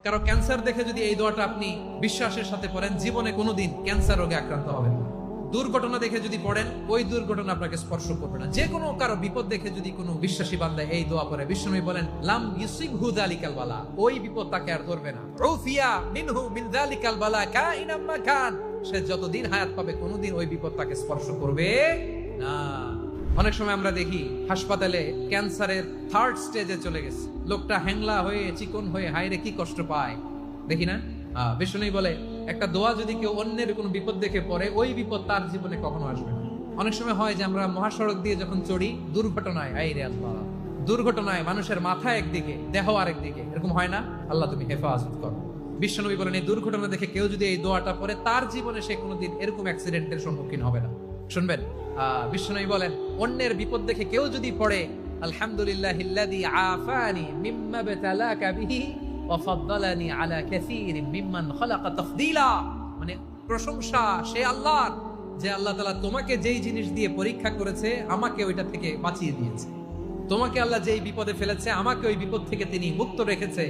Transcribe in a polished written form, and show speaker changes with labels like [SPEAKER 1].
[SPEAKER 1] কারো ক্যান্সার দেখে যদি এই দোয়াটা আপনি বিশ্বাসের সাথে পড়েন, জীবনে কোনোদিন ক্যান্সার রোগে আক্রান্ত হবেন না। দুর্ঘটনা দেখে যদি পড়েন, ওই দুর্ঘটনা আপনাকে স্পর্শ করবে না। যে কোনো কারো বিপদ দেখে যদি কোনো বিশ্বাসী বান্দা এই দোয়া পড়ে, বিশ্বনবী বলেন লাম ইউসিবহু যালিকাল বালা, ওই বিপদ তাকে আর ধরবে না। উফিয়া মিনহু মিন যালিকাল বালা কাইনাম মা কান, সে যতদিন হায়াত পাবে কোনোদিন ওই বিপদ তাকে স্পর্শ করবে না। অনেক সময় আমরা দেখি হাসপাতালে ক্যান্সারের 3rd স্টেজে চলে গেছে, লোকটা হ্যাংলা হয়ে চিকন হয়ে হায়রে কি কষ্ট পায় দেখি না। বিষ্ণুই বলে একটা দোয়া যদি কেউ অন্যের কোনো বিপদ দেখে পড়ে, ওই বিপদ তার জীবনে কখনো আসবে না। অনেক সময় হয় যে আমরা মহাসড়ক দিয়ে যখন চড়ি, দুর্ঘটনায় আইরে আল্লাহ, দুর্ঘটনায় মানুষের মাথা একদিকে দেহ আরেকদিকে, এরকম হয় না? আল্লাহ তুমি হেফাজত করো। বিশ্বনবী বলেন এই দুর্ঘটনা দেখে কেউ যদি এই দোয়াটা পড়ে, তার জীবনে সে কোনোদিন এরকম অ্যাক্সিডেন্টের সম্মুখীন হবে না। শুনবেন, বিশ্বনবী বলেন অন্যের বিপদ দেখে কেউ যদি পড়ে, আলহামদুলিল্লাহিল্লাযী আফানি মিম্মা বাতালাকা বিহি ওয়া ফাদ্দালানি আলা কাসীরিম মিম্মান খালাকা তাফদীলা, মানে প্রশংসা সে আল্লাহর, যে আল্লাহ তাআলা তোমাকে যেই জিনিস দিয়ে পরীক্ষা করেছে আমাকে ওইটা থেকে বাঁচিয়ে দিয়েছে। তোমাকে আল্লাহ যেই বিপদে ফেলেছে আমাকে ওই বিপদ থেকে তিনি মুক্ত রেখেছে।